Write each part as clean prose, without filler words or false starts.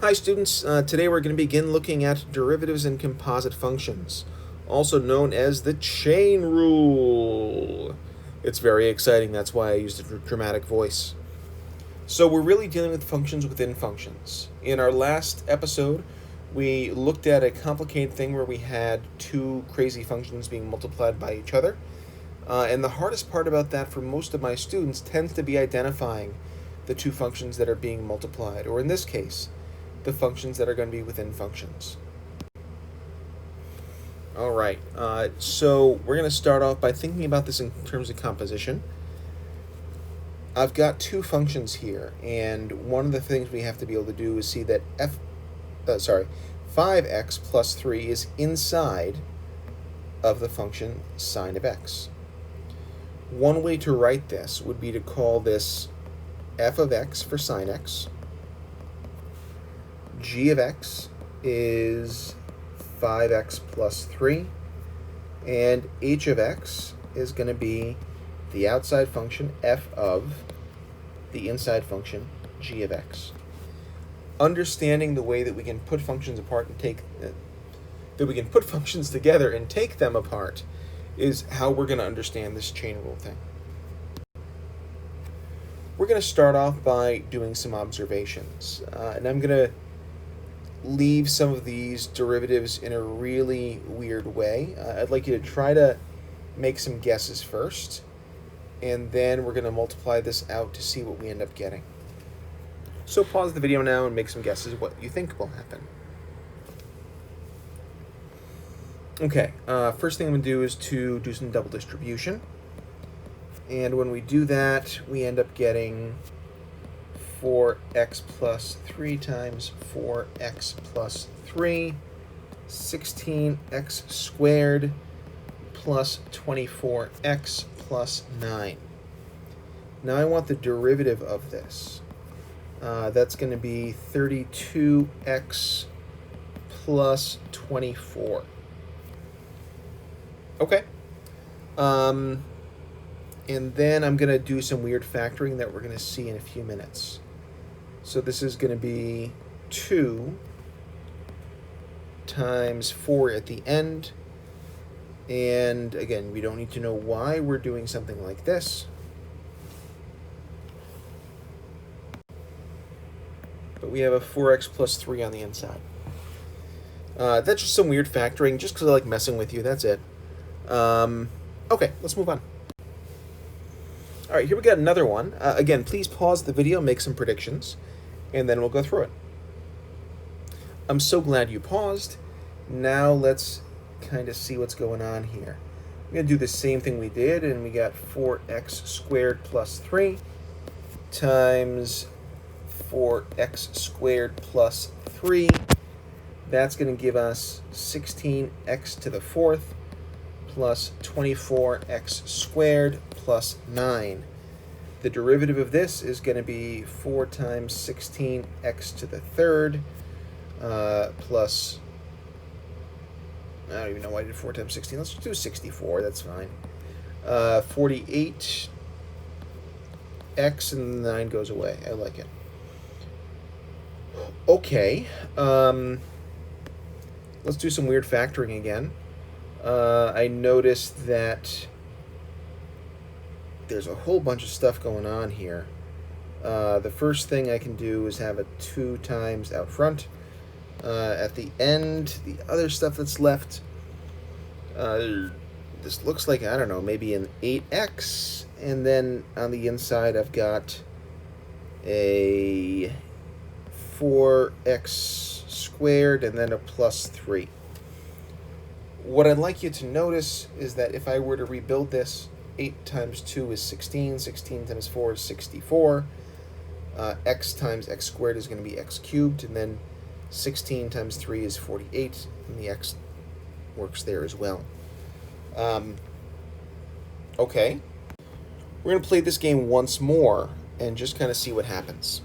Hi students, today we're going to begin looking at derivatives and composite functions, also known as the chain rule. It's very exciting, that's why I used a dramatic voice. So we're really dealing with functions within functions. In our last episode, we looked at a complicated thing where we had two crazy functions being multiplied by each other. And the hardest part about that for most of my students tends to be identifying the two functions that are being multiplied, or in this case, the functions that are going to be within functions. All right, so we're going to start off by thinking about this in terms of composition. I've got two functions here, and one of the things we have to be able to do is see that 5x plus 3 is inside of the function sine of x. One way to write this would be to call this f of x for sine x. G of x is 5x plus 3, and h of x is going to be the outside function f of the inside function g of x. Understanding the way that we can put functions apart and put functions together and take them apart is how we're going to understand this chain rule thing. We're going to start off by doing some observations, and I'm going to leave some of these derivatives in a really weird way. I'd like you to try to make some guesses first, and then we're going to multiply this out to see what we end up getting. So pause the video now and make some guesses what you think will happen. Okay, first thing I'm going to do is to do some double distribution. And when we do that, we end up getting 4x plus 3 times 4x plus 3, 16x squared plus 24x plus 9. Now I want the derivative of this. That's going to be 32x plus 24. Okay. And then I'm going to do some weird factoring that we're going to see in a few minutes. So this is going to be 2 times 4 at the end. And again, we don't need to know why we're doing something like this. But we have a 4x plus 3 on the inside. That's just some weird factoring, just because I like messing with you, that's it. Okay, let's move on. All right, here we got another one. Again, please pause the video, make some predictions, and then we'll go through it. I'm so glad you paused. Now let's kind of see what's going on here. We're going to do the same thing we did, and we got 4x squared plus 3 times 4x squared plus 3. That's going to give us 16x to the 4th plus 24x squared plus 9. The derivative of this is going to be 4 times 16x to the 3rd plus, I don't even know why I did 4 times 16. Let's do 64, that's fine. 48x and the 9 goes away. I like it. Okay, let's do some weird factoring again. I noticed that there's a whole bunch of stuff going on here. The first thing I can do is have a 2 times out front. At the end, the other stuff that's left, this looks like, I don't know, maybe an 8x. And then on the inside, I've got a 4x squared and then a plus 3. What I'd like you to notice is that if I were to rebuild this, 8 times 2 is 16, 16 times 4 is 64, x times x squared is going to be x cubed, and then 16 times 3 is 48, and the x works there as well. Okay, we're going to play this game once more and just kind of see what happens.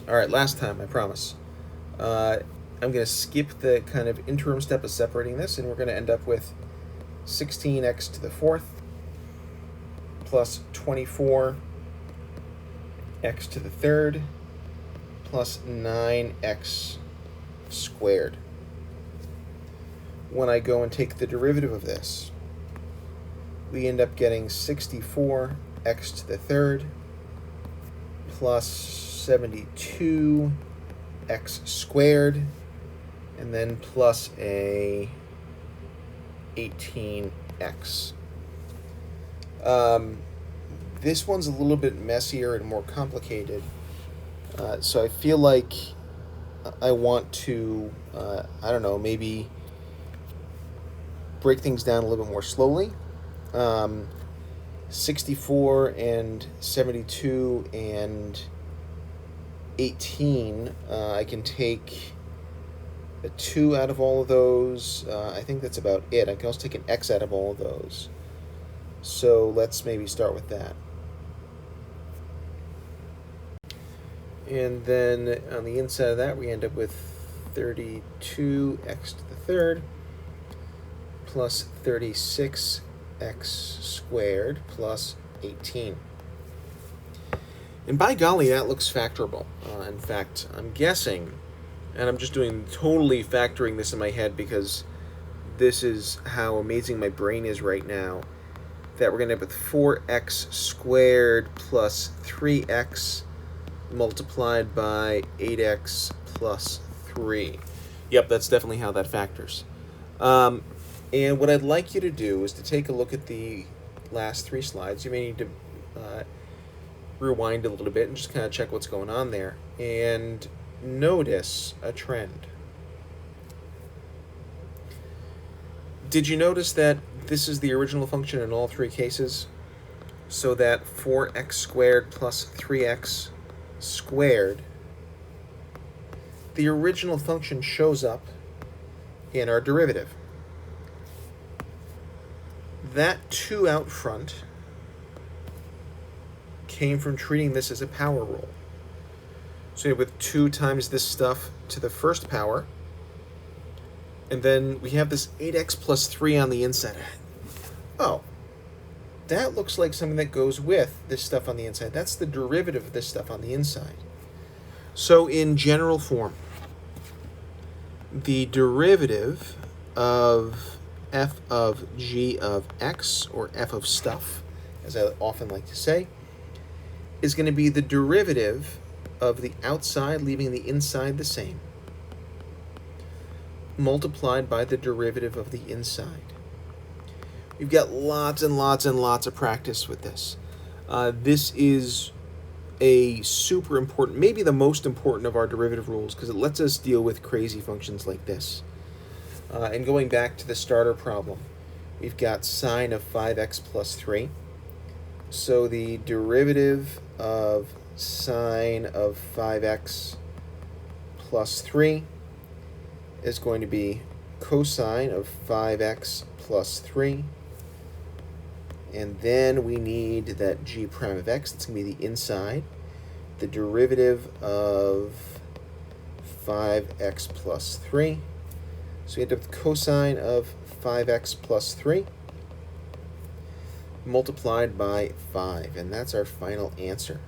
All right, last time, I promise. I'm going to skip the kind of interim step of separating this, and we're going to end up with 16x to the 4th plus 24x to the 3rd plus 9x squared. When I go and take the derivative of this, we end up getting 64x to the third plus 72x squared, and then plus a 18x. This one's a little bit messier and more complicated, so I feel like I want to, I don't know, maybe break things down a little bit more slowly. 64 and 72 and 18, I can take a 2 out of all of those. I think that's about it. I can also take an x out of all of those. So let's maybe start with that. And then on the inside of that, we end up with 32x to the third plus 36x squared plus 18. And by golly, that looks factorable. In fact, I'm guessing, and I'm just doing totally factoring this in my head because this is how amazing my brain is right now, that we're going to end up with 4x squared plus 3x multiplied by 8x plus 3. Yep, that's definitely how that factors. And what I'd like you to do is to take a look at the last 3 slides. You may need to rewind a little bit and just kind of check what's going on there and notice a trend. Did you notice that this is the original function in all 3 cases? So that 4x squared plus 3x squared, the original function shows up in our derivative. That 2 out front came from treating this as a power rule. So with 2 times this stuff to the first power, and then we have this 8x plus 3 on the inside. Oh, that looks like something that goes with this stuff on the inside. That's the derivative of this stuff on the inside. So in general form, the derivative of f of g of x, or f of stuff, as I often like to say, is going to be the derivative of the outside, leaving the inside the same, multiplied by the derivative of the inside. We've got lots and lots and lots of practice with this. This is a super important, maybe the most important of our derivative rules, because it lets us deal with crazy functions like this. And going back to the starter problem, we've got sine of 5x plus 3. So the derivative of sine of 5x plus 3 is going to be cosine of 5x plus 3. And then we need that g prime of x, that's going to be the inside. The derivative of 5x plus 3. So we end up with cosine of 5x plus 3 multiplied by 5. And that's our final answer.